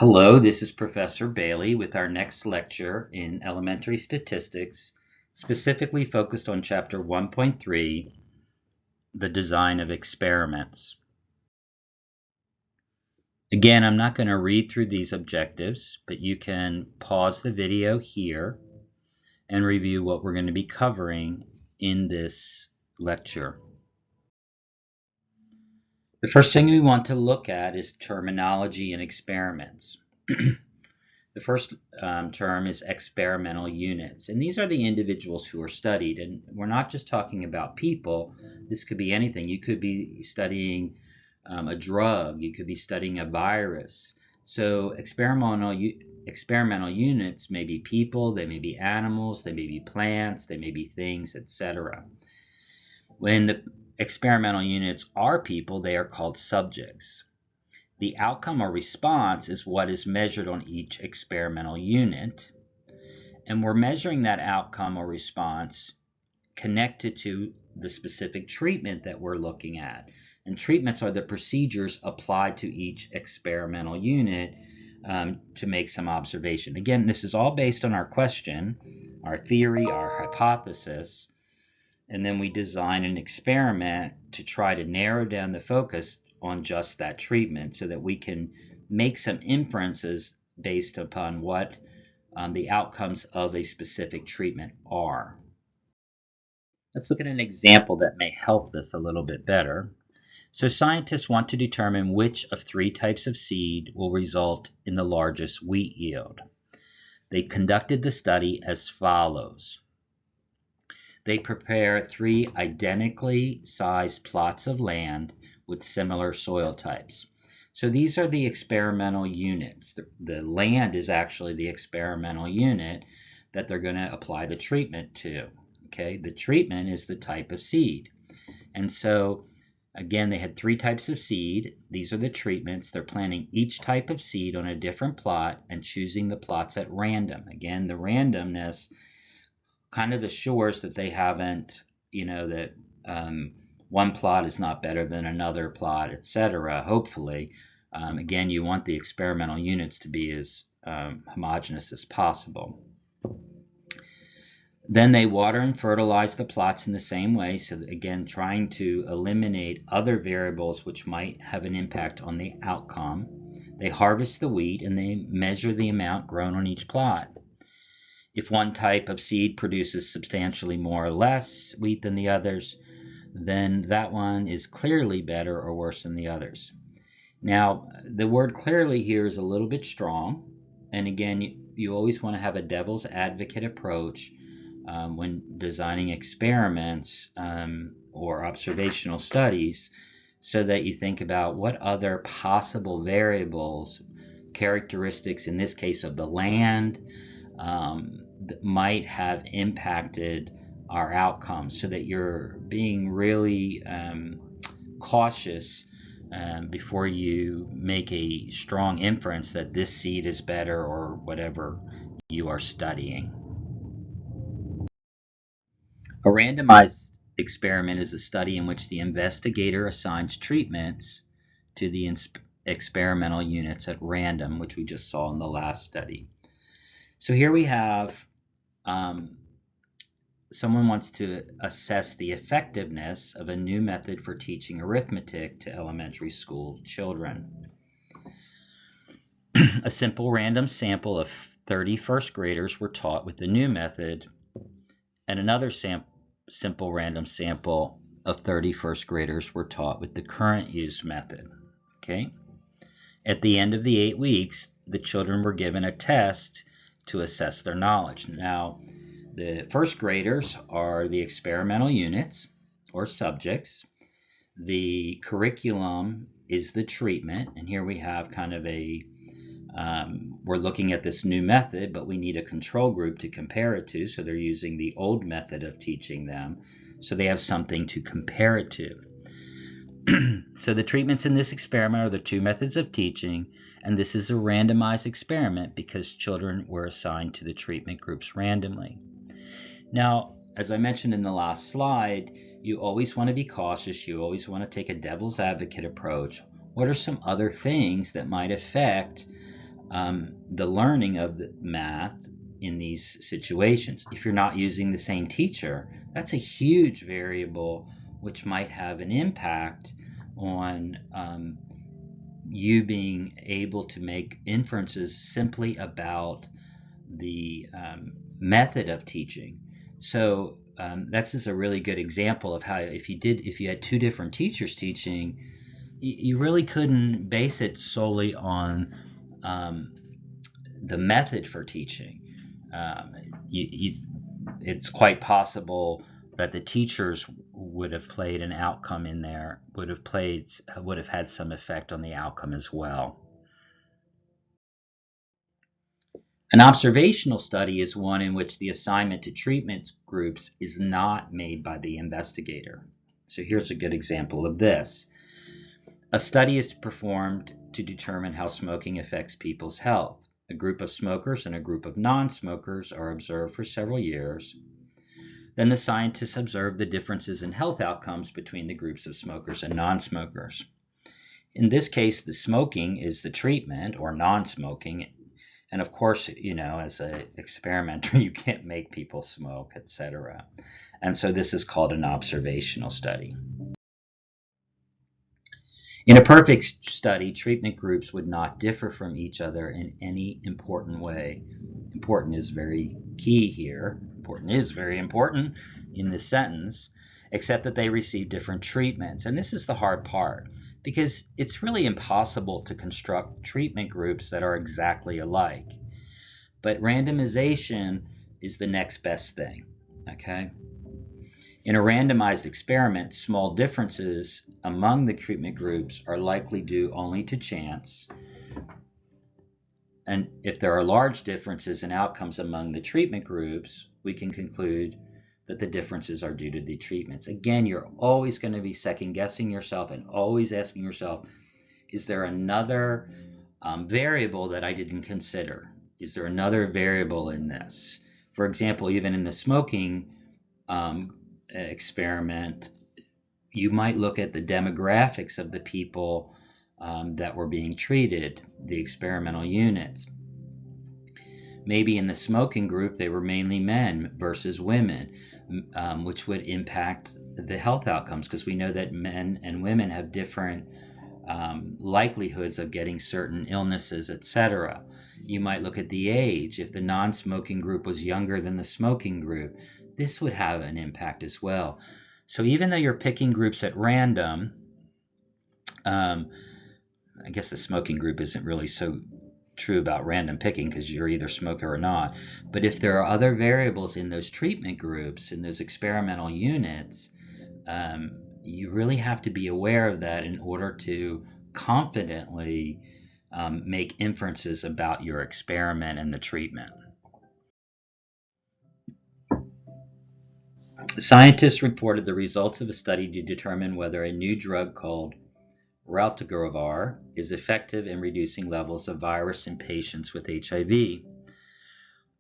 Hello, this is Professor Bailey with our next lecture in elementary statistics, specifically focused on Chapter 1.3, the design of experiments. Again, I'm not going to read through these objectives, but you can pause the video here and review what we're going to be covering in this lecture. The first thing we want to look at is terminology in experiments. The first term is experimental units, and these are the individuals who are studied, and we're not just talking about people. This could be anything. You could be studying a drug, you could be studying a virus. So experimental units may be people, they may be animals, they may be plants, they may be things, etc. When the experimental units are people, they are called subjects. The outcome or response is what is measured on each experimental unit, and we're measuring that outcome or response connected to the specific treatment that we're looking at. And treatments are the procedures applied to each experimental unit to make some observation. Again, this is all based on our question, our theory, our hypothesis, and then we design an experiment to try to narrow down the focus on just that treatment so that we can make some inferences based upon what the outcomes of a specific treatment are. Let's look at an example that may help this a little bit better. So scientists want to determine which of three types of seed will result in the largest wheat yield. They conducted the study as follows. They prepare three identically sized plots of land with similar soil types. So these are the experimental units. The land is actually the experimental unit that they're going to apply the treatment to. Okay, the treatment is the type of seed. And so, again, they had three types of seed. These are the treatments. They're planting each type of seed on a different plot and choosing the plots at random. Again, the randomness kind of assures that they haven't, that one plot is not better than another plot, etc. Hopefully, again, you want the experimental units to be as homogeneous as possible. Then they water and fertilize the plots in the same way, so that, again, trying to eliminate other variables which might have an impact on the outcome. They harvest the wheat and they measure the amount grown on each plot. If one type of seed produces substantially more or less wheat than the others, then that one is clearly better or worse than the others. Now, the word clearly here is a little bit strong, and again, you always want to have a devil's advocate approach when designing experiments or observational studies, so that you think about what other possible variables, characteristics, in this case of the land, that might have impacted our outcomes, so that you're being really cautious before you make a strong inference that this seed is better or whatever you are studying. A randomized experiment is a study in which the investigator assigns treatments to the experimental units at random, which we just saw in the last study. So here we have someone wants to assess the effectiveness of a new method for teaching arithmetic to elementary school children. A simple random sample of 30 first graders were taught with the new method, and another simple random sample of 30 first graders were taught with the current used method. Okay. At the end of the 8 weeks, the children were given a test to assess their knowledge. Now, the first graders are the experimental units or subjects. The curriculum is the treatment, and here we have kind of we're looking at this new method, but we need a control group to compare it to, so they're using the old method of teaching them, so they have something to compare it to. So the treatments in this experiment are the two methods of teaching, and this is a randomized experiment because children were assigned to the treatment groups randomly. Now, as I mentioned in the last slide, you always want to be cautious. You always want to take a devil's advocate approach. What are some other things that might affect the learning of the math in these situations. If you're not using the same teacher, that's a huge variable which might have an impact on you being able to make inferences simply about the method of teaching. So that's just a really good example of how if you had two different teachers teaching, you really couldn't base it solely on the method for teaching. Um, it's quite possible that the teachers would have played an outcome in there, would have had some effect on the outcome as well. An observational study is one in which the assignment to treatment groups is not made by the investigator. So here's a good example of this. A study is performed to determine how smoking affects people's health. A group of smokers and a group of non-smokers are observed for several years. Then the scientists observe the differences in health outcomes between the groups of smokers and non-smokers. In this case, the smoking is the treatment, or non-smoking. And of course, as an experimenter, you can't make people smoke, etc. And so this is called an observational study. In a perfect study, treatment groups would not differ from each other in any important way. Important is very key here. Important is very important in this sentence, except that they receive different treatments. And this is the hard part, because it's really impossible to construct treatment groups that are exactly alike. But randomization is the next best thing, okay? In a randomized experiment, small differences among the treatment groups are likely due only to chance. And if there are large differences in outcomes among the treatment groups, we can conclude that the differences are due to the treatments. Again, you're always going to be second guessing yourself and always asking yourself, is there another variable that I didn't consider? Is there another variable in this? For example, even in the smoking experiment, you might look at the demographics of the people that were being treated, the experimental units. Maybe in the smoking group, they were mainly men versus women, which would impact the health outcomes, because we know that men and women have different likelihoods of getting certain illnesses, etc. You might look at the age. If the non-smoking group was younger than the smoking group, this would have an impact as well. So even though you're picking groups at random, I guess the smoking group isn't really so true about random picking because you're either smoker or not. But if there are other variables in those treatment groups, in those experimental units, you really have to be aware of that in order to confidently make inferences about your experiment and the treatment. Scientists reported the results of a study to determine whether a new drug called raltegravir is effective in reducing levels of virus in patients with HIV.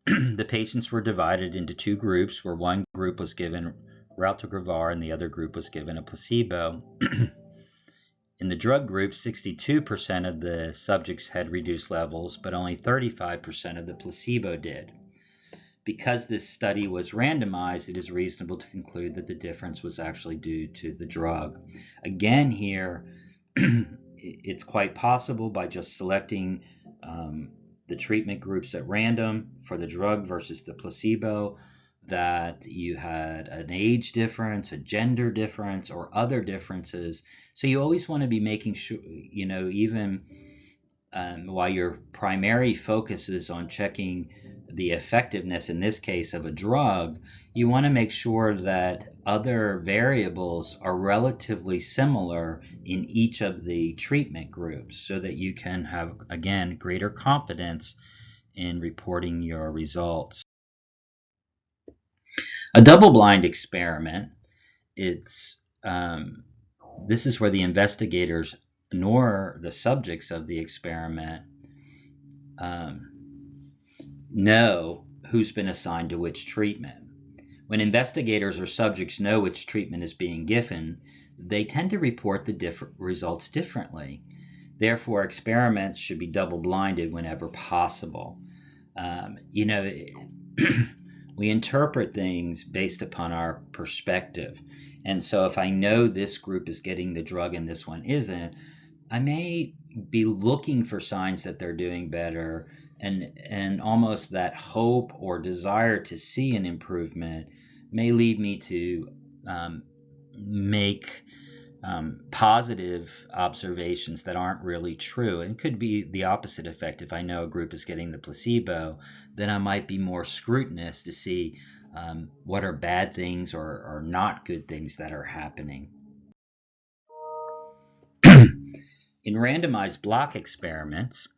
The patients were divided into two groups, where one group was given raltegravir and the other group was given a placebo. In the drug group, 62% of the subjects had reduced levels, but only 35% of the placebo did. Because this study was randomized, it is reasonable to conclude that the difference was actually due to the drug. Again, here, it's quite possible by just selecting the treatment groups at random for the drug versus the placebo, that you had an age difference, a gender difference, or other differences. So you always want to be making sure, even while your primary focus is on checking the effectiveness, in this case, of a drug, you want to make sure that other variables are relatively similar in each of the treatment groups so that you can have, again, greater confidence in reporting your results. A double-blind experiment, this is where the investigators nor the subjects of the experiment know who's been assigned to which treatment. When investigators or subjects know which treatment is being given, they tend to report the results differently. Therefore, experiments should be double-blinded whenever possible. We interpret things based upon our perspective. And so if I know this group is getting the drug and this one isn't, I may be looking for signs that they're doing better, and almost that hope or desire to see an improvement may lead me to make positive observations that aren't really true. And could be the opposite effect. If I know a group is getting the placebo, then I might be more scrutinous to see what are bad things or not good things that are happening. In randomized block experiments,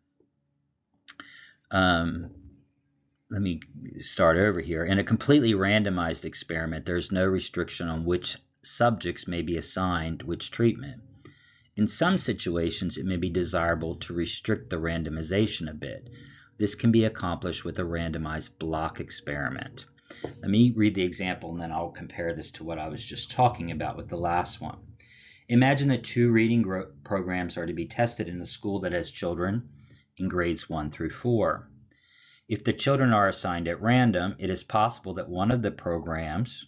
let me start over here. In a completely randomized experiment, there's no restriction on which subjects may be assigned which treatment. In some situations, it may be desirable to restrict the randomization a bit. This can be accomplished with a randomized block experiment. Let me read the example, and then I'll compare this to what I was just talking about with the last one. Imagine that 2 reading programs are to be tested in a school that has children in grades 1 through 4. If the children are assigned at random, it is possible that one of the programs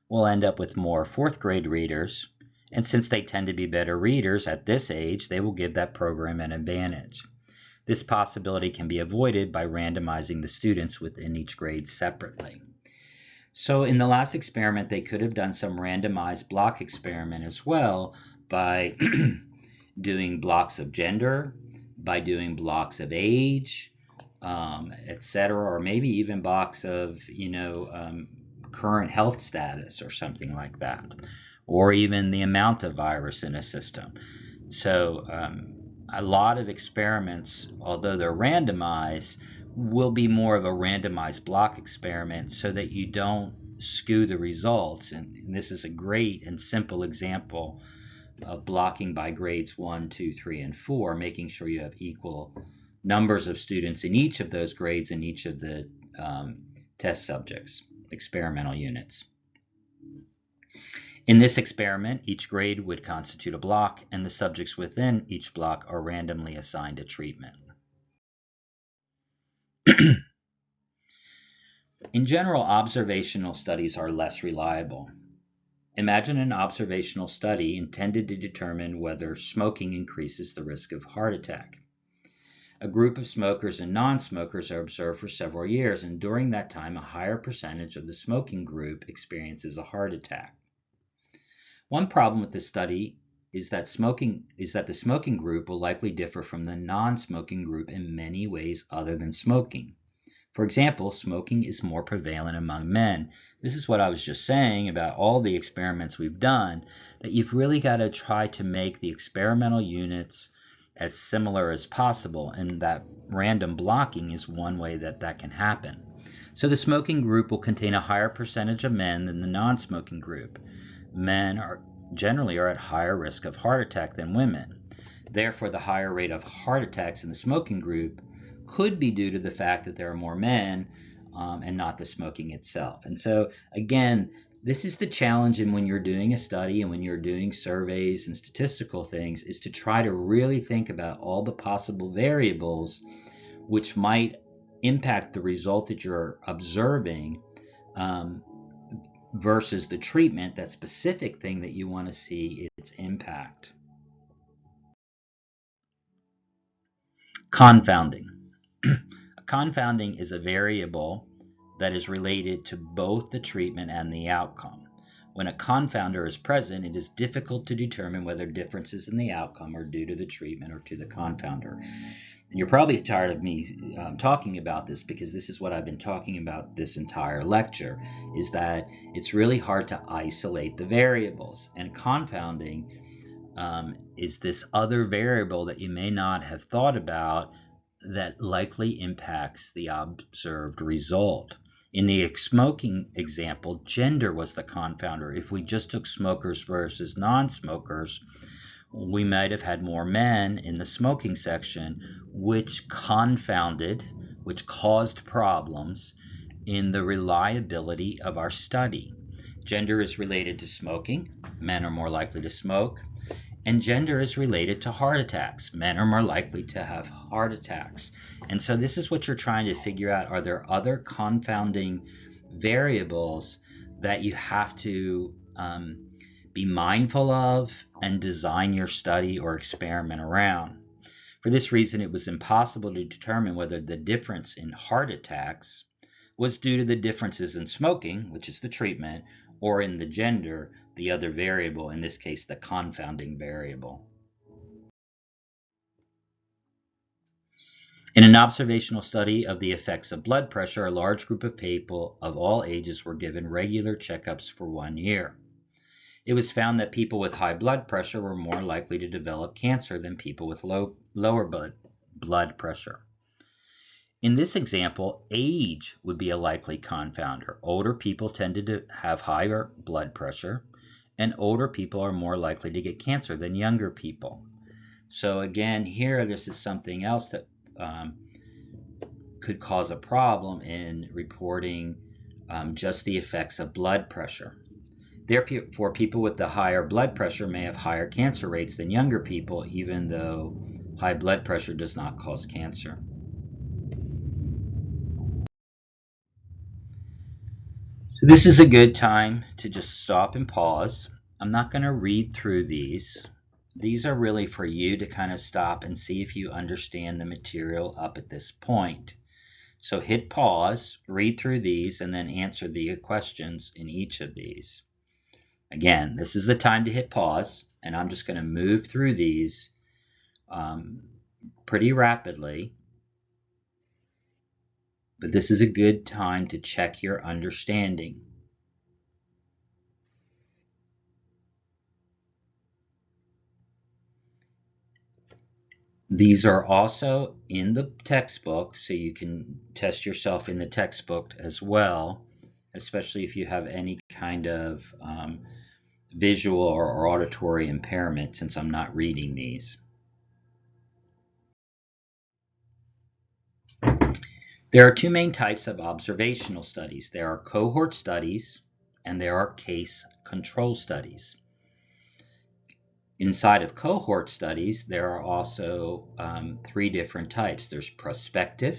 will end up with more 4th grade readers, and since they tend to be better readers at this age, they will give that program an advantage. This possibility can be avoided by randomizing the students within each grade separately. So in the last experiment, they could have done some randomized block experiment as well by doing blocks of gender, by doing blocks of age, etc., or maybe even blocks of, current health status or something like that, or even the amount of virus in a system. So a lot of experiments, although they're randomized, will be more of a randomized block experiment so that you don't skew the results. And this is a great and simple example of blocking by grades 1, 2, 3, and 4, making sure you have equal numbers of students in each of those grades in each of the test subjects, experimental units. In this experiment, each grade would constitute a block, and the subjects within each block are randomly assigned a treatment. In general, observational studies are less reliable. Imagine an observational study intended to determine whether smoking increases the risk of heart attack. A group of smokers and non-smokers are observed for several years, and during that time, a higher percentage of the smoking group experiences a heart attack. One problem with this study is that the smoking group will likely differ from the non-smoking group in many ways other than smoking. For example, smoking is more prevalent among men. This is what I was just saying about all the experiments we've done, that you've really got to try to make the experimental units as similar as possible, and that random blocking is one way that can happen. So the smoking group will contain a higher percentage of men than the non-smoking group. Men generally are at higher risk of heart attack than women. Therefore, the higher rate of heart attacks in the smoking group could be due to the fact that there are more men and not the smoking itself. And so, again, this is the challenge in when you're doing a study and when you're doing surveys and statistical things, is to try to really think about all the possible variables which might impact the result that you're observing versus the treatment, that specific thing that you want to see its impact. Confounding. Confounding is a variable that is related to both the treatment and the outcome. When a confounder is present, it is difficult to determine whether differences in the outcome are due to the treatment or to the confounder. And you're probably tired of me talking about this, because this is what I've been talking about this entire lecture, is that it's really hard to isolate the variables. And confounding is this other variable that you may not have thought about that likely impacts the observed result. In the smoking example, gender was the confounder. If we just took smokers versus non-smokers, we might have had more men in the smoking section, which caused problems in the reliability of our study. Gender is related to smoking. Men are more likely to smoke. And gender is related to heart attacks. Men are more likely to have heart attacks. And so this is what you're trying to figure out. Are there other confounding variables that you have to be mindful of and design your study or experiment around? For this reason, it was impossible to determine whether the difference in heart attacks was due to the differences in smoking, which is the treatment, or in the gender, the other variable, in this case, the confounding variable. In an observational study of the effects of blood pressure, a large group of people of all ages were given regular checkups for 1 year. It was found that people with high blood pressure were more likely to develop cancer than people with lower blood pressure. In this example, age would be a likely confounder. Older people tended to have higher blood pressure, and older people are more likely to get cancer than younger people. So again, here this is something else that could cause a problem in reporting just the effects of blood pressure. Therefore, people with the higher blood pressure may have higher cancer rates than younger people, even though high blood pressure does not cause cancer. So this is a good time to just stop and pause. I'm not going to read through these. These are really for you to kind of stop and see if you understand the material up at this point. So hit pause, read through these, and then answer the questions in each of these. Again, this is the time to hit pause, and I'm just going to move through these pretty rapidly. But this is a good time to check your understanding. These are also in the textbook, so you can test yourself in the textbook as well, especially if you have any kind of visual or auditory impairment, since I'm not reading these. There are two main types of observational studies. There are cohort studies and there are case control studies. Inside of cohort studies, there are also 3 different types. There's prospective,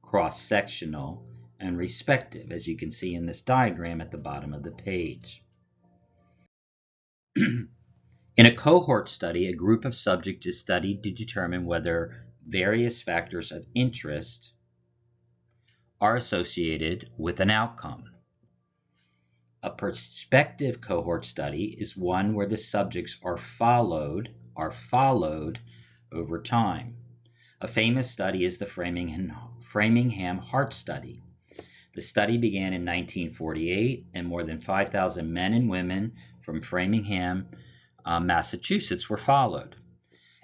cross-sectional, and respective, as you can see in this diagram at the bottom of the page. In a cohort study, a group of subjects is studied to determine whether various factors of interest are associated with an outcome. A prospective cohort study is one where the subjects are followed over time. A famous study is the Framingham Heart Study. The study began in 1948, and more than 5,000 men and women from Framingham, Massachusetts were followed.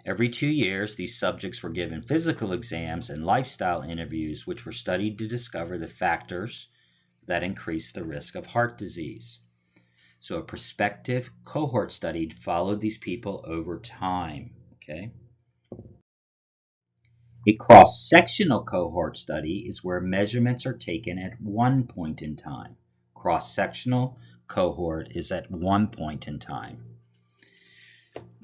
Every 2 years, these subjects were given physical exams and lifestyle interviews, which were studied to discover the factors that increase the risk of heart disease. So a prospective cohort study followed these people over time. Okay. A cross-sectional cohort study is where measurements are taken at one point in time. Cross-sectional cohort is at one point in time.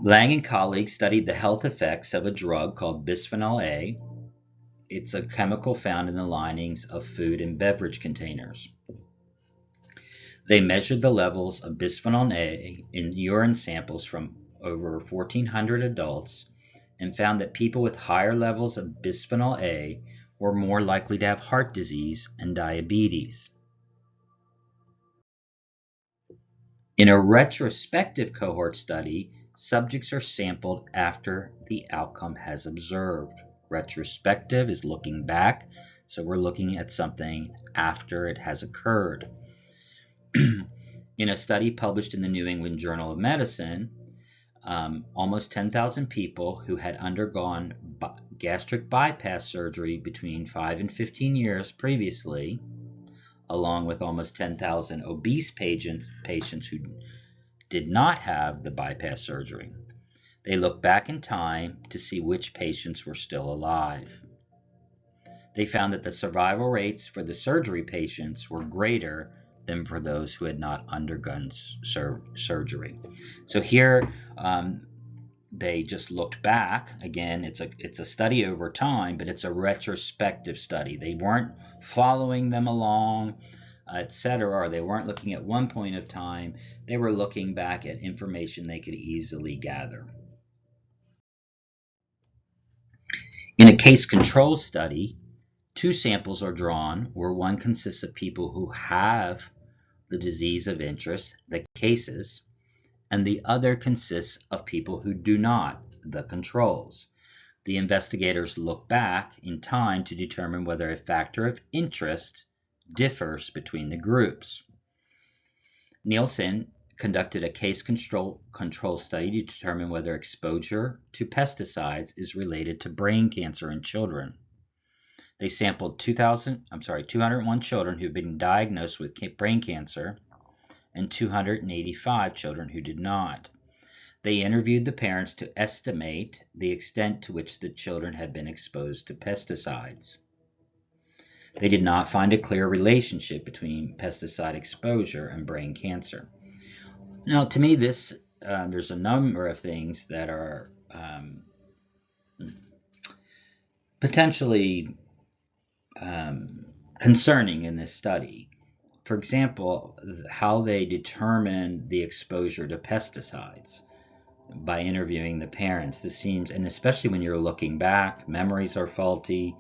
Lang and colleagues studied the health effects of a drug called bisphenol A. It's a chemical found in the linings of food and beverage containers. They measured the levels of bisphenol A in urine samples from over 1,400 adults and found that people with higher levels of bisphenol A were more likely to have heart disease and diabetes. In a retrospective cohort study, subjects are sampled after the outcome has observed. Retrospective is looking back, so we're looking at something after it has occurred. In a study published in the New England Journal of Medicine, almost 10,000 people who had undergone gastric bypass surgery between 5 and 15 years previously, along with almost 10,000 obese patients who did not have the bypass surgery. They looked back in time to see which patients were still alive. They found that the survival rates for the surgery patients were greater than for those who had not undergone surgery. So here they just looked back. Again, it's a study over time, but it's a retrospective study. They weren't following them along, etc., or they weren't looking at one point of time. They were looking back at information they could easily gather. In a case control study, two samples are drawn where one consists of people who have the disease of interest, the cases, and the other consists of people who do not, the controls. The investigators look back in time to determine whether a factor of interest differs between the groups. Nielsen conducted a case control study to determine whether exposure to pesticides is related to brain cancer in children. They sampled 201 children who had been diagnosed with brain cancer and 285 children who did not. They interviewed the parents to estimate the extent to which the children had been exposed to pesticides. They did not find a clear relationship between pesticide exposure and brain cancer. Now, to me, there's a number of things that are potentially concerning in this study. For example, how they determine the exposure to pesticides by interviewing the parents. This seems, and especially when you're looking back, memories are faulty.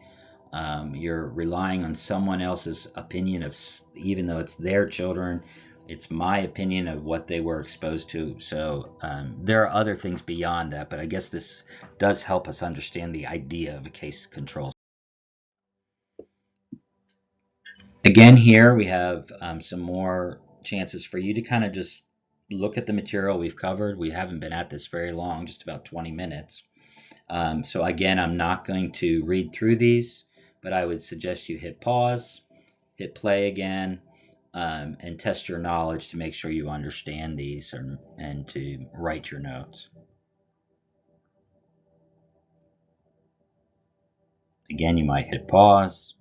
You're relying on someone else's opinion of, even though it's their children, it's my opinion of what they were exposed to. So there are other things beyond that, but I guess this does help us understand the idea of a case control. Again, here we have some more chances for you to kind of just look at the material we've covered. We haven't been at this very long, just about 20 minutes. So again, I'm not going to read through these, but I would suggest you hit pause, hit play again, and test your knowledge to make sure you understand these and to write your notes. Again, you might hit pause.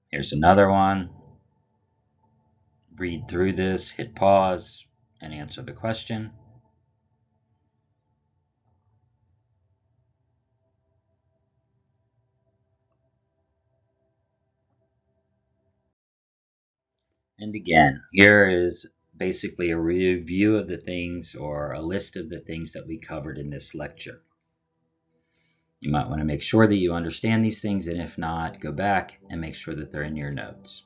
Here's another one. Read through this, hit pause, and answer the question. And again, here is basically a review of the things or a list of the things that we covered in this lecture. You might want to make sure that you understand these things, and if not, go back and make sure that they're in your notes.